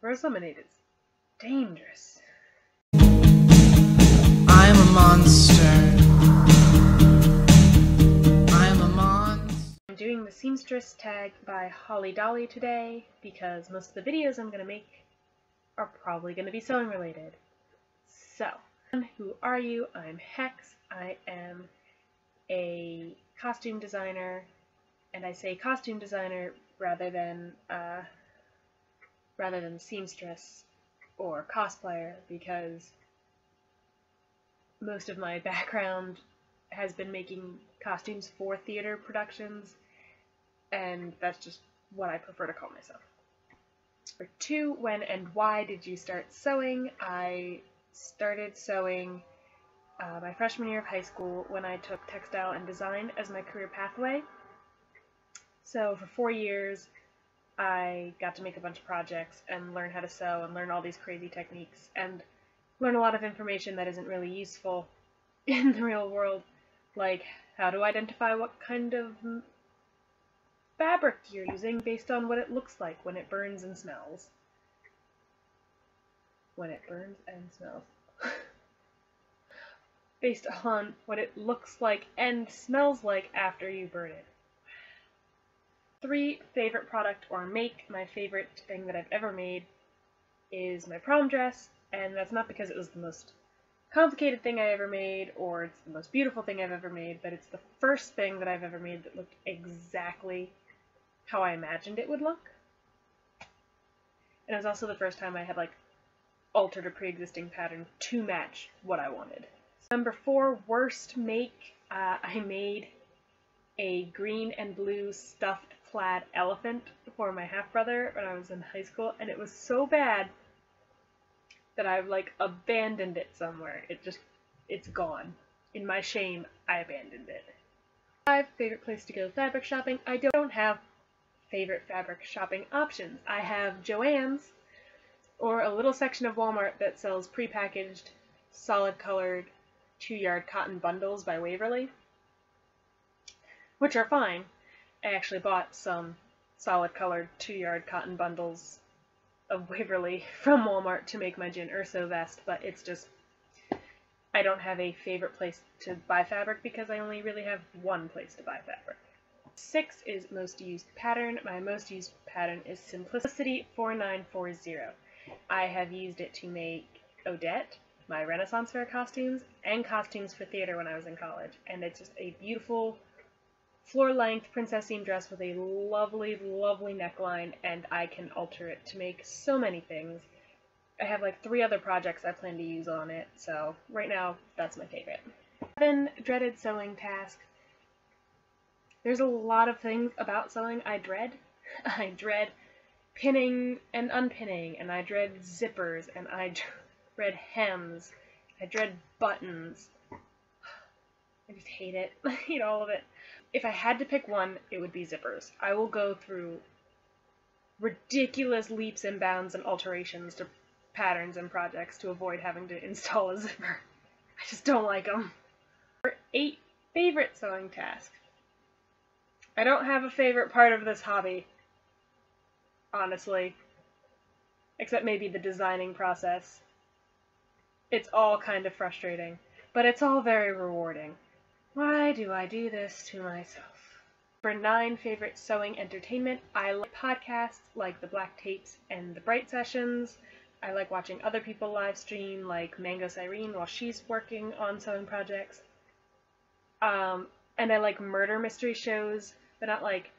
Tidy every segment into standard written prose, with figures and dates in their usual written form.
Rose lemonade is dangerous. I'm a monster. I'm a monster. I'm doing the Seamstress Tag by Holly Dolly today because most of the videos I'm going to make are probably going to be sewing related. So, who are you? I'm Hex. I am a costume designer, and I say costume designer rather than seamstress or cosplayer because most of my background has been making costumes for theater productions, and that's just what I prefer to call myself. For 2, when and why did you start sewing? I started sewing my freshman year of high school when I took textile and design as my career pathway. So for 4 years, I got to make a bunch of projects and learn how to sew and learn all these crazy techniques and learn a lot of information that isn't really useful in the real world, like how to identify what kind of fabric you're using based on what it looks like when it burns and smells. When it burns and smells. Based on what it looks like and smells like after you burn it. 3, favorite product or make. My favorite thing that I've ever made is my prom dress, and that's not because it was the most complicated thing I ever made or it's the most beautiful thing I've ever made, but it's the first thing that I've ever made that looked exactly how I imagined it would look. And it was also the first time I had altered a pre-existing pattern to match what I wanted. Number 4, worst make. I made a green and blue stuffed plaid elephant for my half-brother when I was in high school, and it was so bad that I've abandoned it somewhere. It's gone. In my shame, I abandoned it. 5, favorite place to go fabric shopping. I don't have favorite fabric shopping options. I have Joann's, or a little section of Walmart that sells prepackaged, solid-colored 2-yard cotton bundles by Waverly, which are fine. I actually bought some solid-colored 2-yard cotton bundles of Waverly from Walmart to make my Jin Urso vest, but it's just, I don't have a favorite place to buy fabric because I only really have one place to buy fabric. 6 is most used pattern. My most used pattern is Simplicity 4940. I have used it to make Odette, my Renaissance Fair costumes, and costumes for theater when I was in college, and it's just a beautiful floor-length princess seam dress with a lovely, lovely neckline, and I can alter it to make so many things. I have 3 other projects I plan to use on it, so right now that's my favorite. 7, dreaded sewing task. There's a lot of things about sewing I dread. I dread pinning and unpinning, and I dread zippers, and I dread hems. I dread buttons. I just hate it. I hate all of it. If I had to pick one, it would be zippers. I will go through ridiculous leaps and bounds and alterations to patterns and projects to avoid having to install a zipper. I just don't like them. Number 8, favorite sewing task. I don't have a favorite part of this hobby, honestly, except maybe the designing process. It's all kind of frustrating, but it's all very rewarding. Why do I do this to myself? For 9, favorite sewing entertainment. I like podcasts like the Black Tapes and the Bright Sessions. I like watching other people live stream, like Mango Cyrene while she's working on sewing projects. And I like murder mystery shows, but not like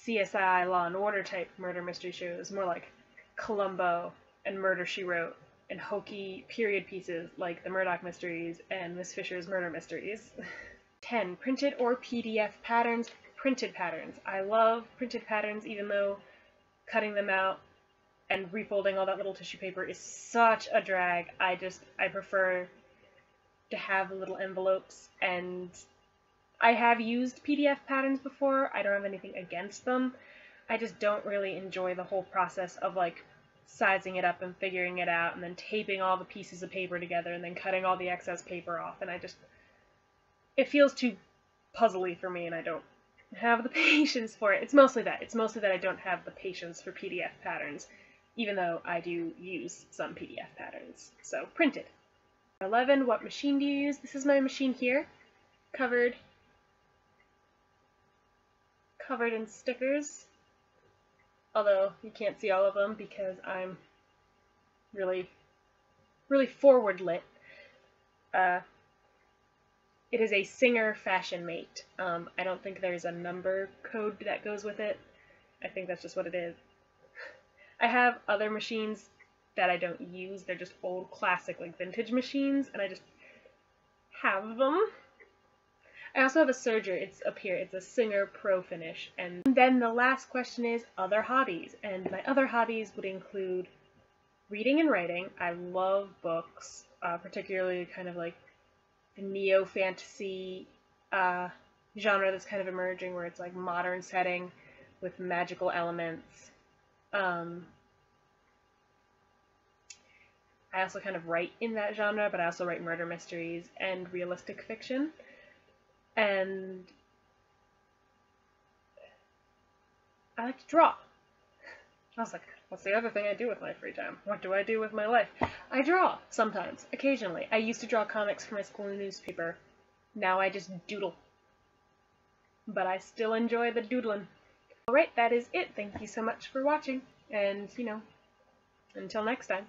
CSI Law and Order type murder mystery shows, more like Columbo and Murder, She Wrote, and hokey period pieces like the Murdoch Mysteries and Miss Fisher's Murder Mysteries. 10, printed or PDF patterns. Printed patterns. I love printed patterns, even though cutting them out and refolding all that little tissue paper is such a drag. I prefer to have little envelopes, and I have used PDF patterns before. I don't have anything against them. I just don't really enjoy the whole process of sizing it up and figuring it out and then taping all the pieces of paper together and then cutting all the excess paper off, and it feels too puzzly for me, and I don't have the patience for it. It's mostly that I don't have the patience for PDF patterns, even though I do use some PDF patterns. So printed. 11, what machine do you use? This is my machine here, covered in stickers, although you can't see all of them because I'm really forward lit. It is a Singer Fashion Mate. I don't think there's a number code that goes with it. I think that's just what it is. I have other machines that I don't use. They're just old classic, like vintage machines, and I just have them. I also have a serger. It's up here. It's a Singer Pro Finish. And then the last question is other hobbies. And my other hobbies would include reading and writing. I love books, particularly kind of like the neo-fantasy genre that's kind of emerging, where it's like modern setting with magical elements. I also kind of write in that genre, but I also write murder mysteries and realistic fiction. And I like to draw. I was like, what's the other thing I do with my free time? What do I do with my life? I draw sometimes, occasionally. I used to draw comics for my school newspaper. Now I just doodle. But I still enjoy the doodling. Alright, that is it. Thank you so much for watching. And, until next time.